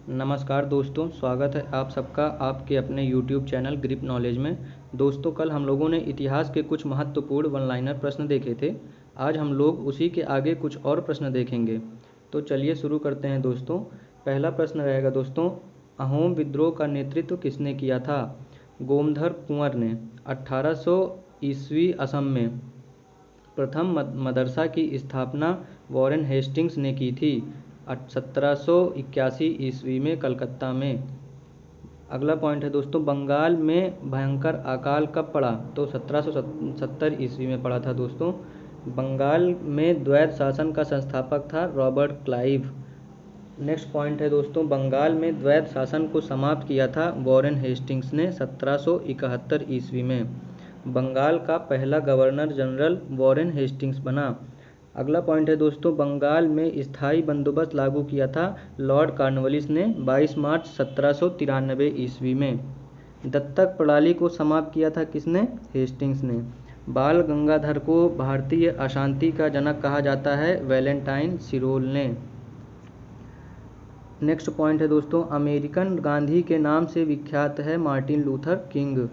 नमस्कार दोस्तों, स्वागत है आप सबका आपके अपने YouTube चैनल ग्रिप नॉलेज में। दोस्तों, कल हम लोगों ने इतिहास के कुछ महत्वपूर्ण वन लाइनर प्रश्न देखे थे। आज हम लोग उसी के आगे कुछ और प्रश्न देखेंगे। तो चलिए शुरू करते हैं दोस्तों। पहला प्रश्न रहेगा दोस्तों, अहोम विद्रोह का नेतृत्व किसने किया था? गोमधर कुंवर ने। 1800 ईस्वी असम में प्रथम मदरसा की स्थापना वॉरेन हेस्टिंग्स ने की थी। 1781 ईस्वी में कलकत्ता में। अगला पॉइंट है दोस्तों, बंगाल में भयंकर अकाल कब पड़ा? तो 1770 ईस्वी में पड़ा था दोस्तों। बंगाल में द्वैत शासन का संस्थापक था रॉबर्ट क्लाइव। नेक्स्ट पॉइंट है दोस्तों, बंगाल में द्वैत शासन को समाप्त किया था वॉरेन हेस्टिंग्स ने 1771 ईस्वी में। बंगाल का पहला गवर्नर जनरल वॉरेन हेस्टिंग्स बना। अगला पॉइंट है दोस्तों, बंगाल में स्थायी बंदोबस्त लागू किया था लॉर्ड कॉर्नवालिस ने 22 मार्च 1793 ईस्वी में। दत्तक प्रणाली को समाप्त किया था किसने? हेस्टिंग्स ने। बाल गंगाधर को भारतीय अशांति का जनक कहा जाता है वैलेंटाइन सिरोल ने। नेक्स्ट पॉइंट है दोस्तों, अमेरिकन गांधी के नाम से विख्यात है मार्टिन लूथर किंग।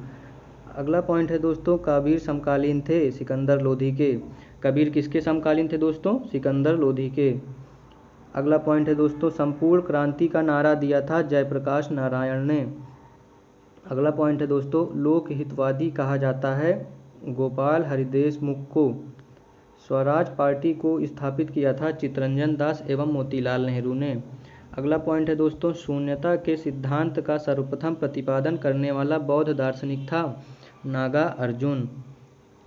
अगला पॉइंट है दोस्तों, कबीर समकालीन थे सिकंदर लोधी के। कबीर किसके समकालीन थे दोस्तों? सिकंदर लोधी के। अगला पॉइंट है दोस्तों, संपूर्ण क्रांति का नारा दिया था जयप्रकाश नारायण ने। अगला पॉइंट है दोस्तों, लोक हितवादी कहा जाता है गोपाल हरिदेशमुख को। स्वराज पार्टी को स्थापित किया था चित्तरंजन दास एवं मोतीलाल नेहरू ने। अगला पॉइंट है दोस्तों, शून्यता के सिद्धांत का सर्वप्रथम प्रतिपादन करने वाला बौद्ध दार्शनिक था नागार्जुन।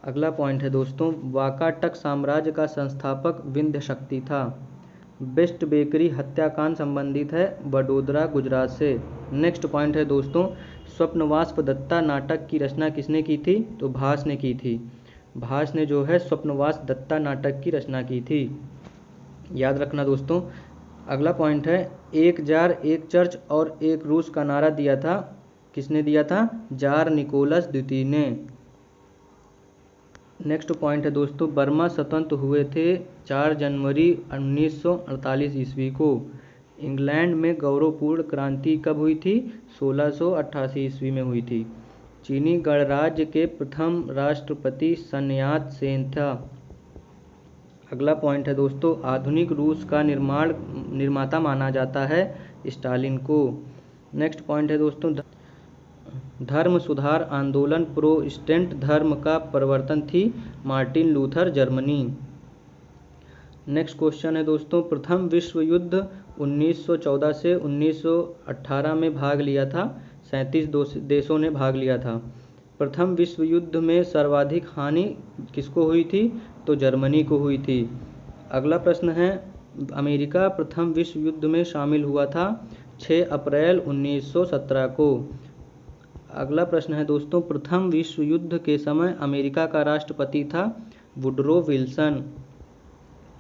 अगला पॉइंट है दोस्तों, वाकाटक साम्राज्य का संस्थापक विंध्य शक्ति था। बेस्ट बेकरी हत्याकांड संबंधित है वडोदरा गुजरात से। नेक्स्ट पॉइंट है दोस्तों, स्वप्नवास्प दत्ता नाटक की रचना किसने की थी? तो भास ने की थी। भास ने जो है स्वप्नवास दत्ता नाटक की रचना की थी, याद रखना दोस्तों। अगला पॉइंट है, एक जार एक चर्च और एक रूस का नारा दिया था किसने दिया था? जार निकोलस द्वितीय ने। नेक्स्ट पॉइंट है दोस्तों, बर्मा स्वतंत्र हुए थे 4 जनवरी 1948 ईस्वी को। इंग्लैंड में गौरवपूर्ण क्रांति कब हुई थी? 1688 ईस्वी में हुई थी। चीनी गणराज्य के प्रथम राष्ट्रपति सन यात सेन था। अगला पॉइंट है दोस्तों, आधुनिक रूस का निर्माता माना जाता है स्टालिन को। नेक्स्ट पॉइंट है दोस्तों, धर्म सुधार आंदोलन प्रोटेस्टेंट धर्म का प्रवर्तन थी Martin Luther Germany. Next question है दोस्तों, प्रथम विश्व युद्ध 1914 से 1918 में भाग लिया था 37 देशों ने भाग लिया था। प्रथम विश्व युद्ध में सर्वाधिक हानि किसको हुई थी? तो जर्मनी को हुई थी। अगला प्रश्न है, अमेरिका प्रथम विश्व युद्ध में शामिल हुआ था 6 अप्रैल 1917 को। अगला प्रश्न है दोस्तों, प्रथम विश्व युद्ध के समय अमेरिका का राष्ट्रपति था वुडरो विल्सन।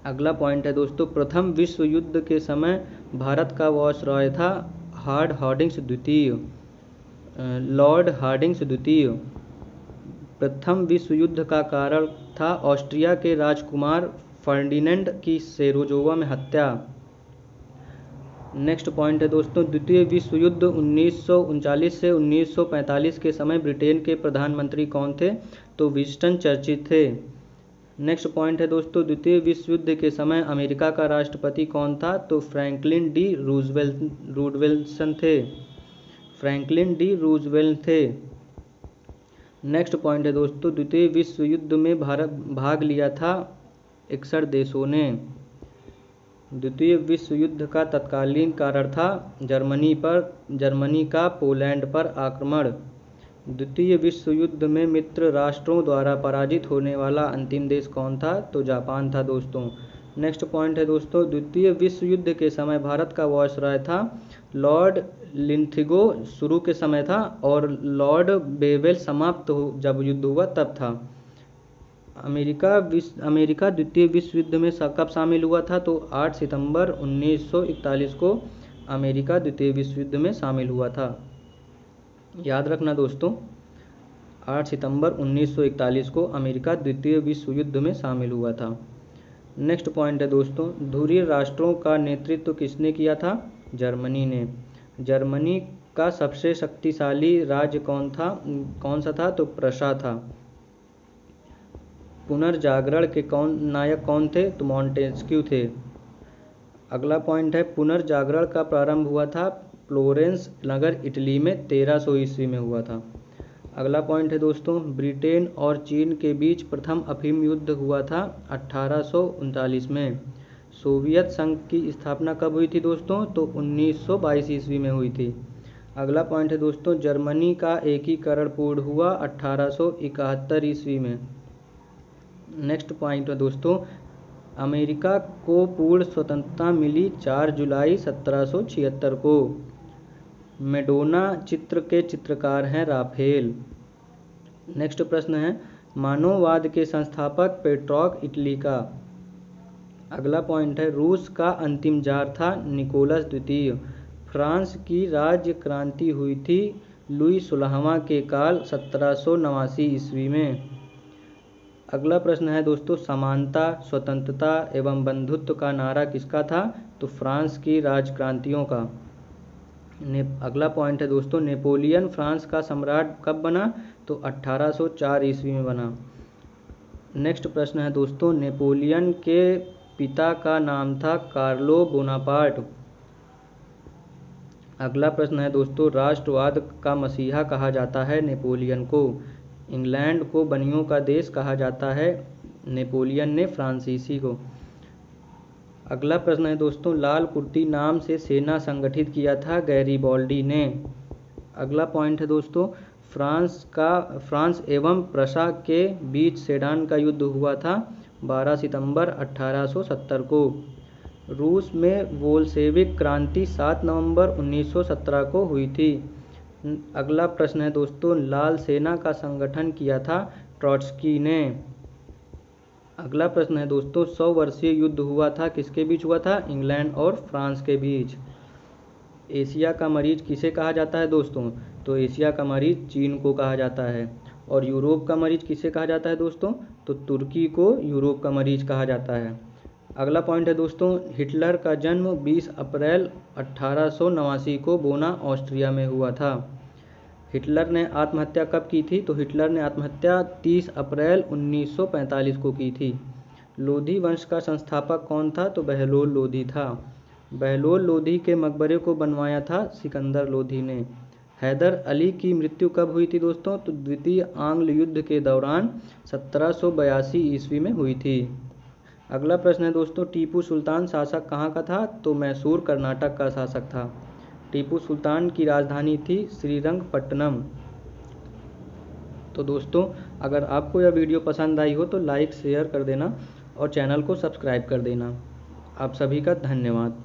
अगला पॉइंट है दोस्तों, प्रथम विश्व युद्ध के समय भारत का वायसरॉय था लॉर्ड हार्डिंग्स द्वितीय। प्रथम विश्व युद्ध का कारण था ऑस्ट्रिया के राजकुमार फर्डिनेंड की सेरोजोवा में हत्या। नेक्स्ट पॉइंट है दोस्तों, द्वितीय विश्व युद्ध 1939 से 1945 के समय ब्रिटेन के प्रधानमंत्री कौन थे? तो विंस्टन चर्चिल थे। नेक्स्ट पॉइंट है दोस्तों, द्वितीय विश्व युद्ध के समय अमेरिका का राष्ट्रपति कौन था? तो फ्रैंकलिन डी रूजवेल्ट थे। नेक्स्ट पॉइंट है दोस्तों, द्वितीय विश्व युद्ध में भारत भाग लिया था 61 देशों ने। द्वितीय विश्व युद्ध का तत्कालीन कारण था जर्मनी का पोलैंड पर आक्रमण। द्वितीय विश्व युद्ध में मित्र राष्ट्रों द्वारा पराजित होने वाला अंतिम देश कौन था? तो जापान था दोस्तों। नेक्स्ट पॉइंट है दोस्तों, द्वितीय विश्व युद्ध के समय भारत का वायसरॉय था लॉर्ड लिंथिगो शुरू के समय था, और लॉर्ड बेवेल समाप्त जब युद्ध हुआ तब था। अमेरिका द्वितीय विश्व युद्ध में कब शामिल हुआ था? तो 8 सितंबर 1941 को अमेरिका द्वितीय विश्व युद्ध में शामिल हुआ था, याद रखना दोस्तों। 8 सितंबर 1941 को अमेरिका द्वितीय विश्व युद्ध में शामिल हुआ था। नेक्स्ट पॉइंट है दोस्तों, ध्रुवीय राष्ट्रों का नेतृत्व किसने किया था? जर्मनी ने। जर्मनी का सबसे शक्तिशाली राज्य कौन सा था? तो प्रशा था। पुनर्जागरण के नायक कौन थे? तो मॉन्टेस्क्यू थे। अगला पॉइंट है, पुनर्जागरण का प्रारंभ हुआ था फ्लोरेंस नगर इटली में 1300 ईस्वी में हुआ था। अगला पॉइंट है दोस्तों, ब्रिटेन और चीन के बीच प्रथम अफीम युद्ध हुआ था 1839 में। सोवियत संघ की स्थापना कब हुई थी दोस्तों? तो 1922 ईस्वी में हुई थी। अगला पॉइंट है दोस्तों, जर्मनी का एकीकरण पूर्ण हुआ 1871 ईस्वी में। नेक्स्ट पॉइंट है दोस्तों, अमेरिका को पूर्ण स्वतंत्रता मिली 4 जुलाई 1776 को। मेडोना चित्र के चित्रकार हैं राफेल। नेक्स्ट प्रश्न है, मानववाद के संस्थापक पेट्रॉक इटली का। अगला पॉइंट है, रूस का अंतिम जार था निकोलस द्वितीय। फ्रांस की राज्य क्रांति हुई थी लुई 16वां के काल 1789 ईस्वी में। अगला प्रश्न है दोस्तों, समानता, स्वतंत्रता एवं बंधुत्व का नारा किसका था? तो फ्रांस की राजक्रांतियों का। अगला पॉइंट है दोस्तों, नेपोलियन फ्रांस का सम्राट कब बना? तो 1804 ईस्वी में बना। नेक्स्ट प्रश्न है दोस्तों, नेपोलियन के पिता का नाम था कार्लो बोनापार्ट। अगला प्रश्न है दोस्तों, राष्ट्रवाद का मसीहा कहा जाता है नेपोलियन को। इंग्लैंड को बनियों का देश कहा जाता है नेपोलियन ने फ्रांसीसी को। अगला प्रश्न है दोस्तों, लाल कुर्ती नाम से सेना संगठित किया था गैरिबॉल्डी ने। अगला पॉइंट है दोस्तों, फ्रांस एवं प्रशा के बीच सेडान का युद्ध हुआ था 12 सितंबर 1870 को। रूस में बोल्शेविक क्रांति 7 नवंबर 1917 को हुई थी। अगला प्रश्न है दोस्तों, लाल सेना का संगठन किया था ट्रॉट्स्की ने। अगला प्रश्न है दोस्तों, 100 वर्षीय युद्ध हुआ था, किसके बीच हुआ था? इंग्लैंड और फ्रांस के बीच। एशिया का मरीज किसे कहा जाता है दोस्तों? तो एशिया का मरीज चीन को कहा जाता है। और यूरोप का मरीज किसे कहा जाता है दोस्तों? तो तुर्की को यूरोप का मरीज कहा जाता है। अगला पॉइंट है दोस्तों, हिटलर का जन्म 20 अप्रैल 1889 को बोना ऑस्ट्रिया में हुआ था। हिटलर ने आत्महत्या कब की थी? तो हिटलर ने आत्महत्या 30 अप्रैल 1945 को की थी। लोधी वंश का संस्थापक कौन था? तो बहलोल लोधी था। बहलोल लोधी के मकबरे को बनवाया था सिकंदर लोधी ने। हैदर अली की मृत्यु कब हुई थी दोस्तों? तो द्वितीय आंग्ल युद्ध के दौरान 1782 ईस्वी में हुई थी। अगला प्रश्न है दोस्तों, टीपू सुल्तान शासक कहाँ का था? तो मैसूर कर्नाटक का शासक था। टीपू सुल्तान की राजधानी थी श्रीरंगपट्टनम। तो दोस्तों, अगर आपको यह वीडियो पसंद आई हो तो लाइक शेयर कर देना और चैनल को सब्सक्राइब कर देना। आप सभी का धन्यवाद।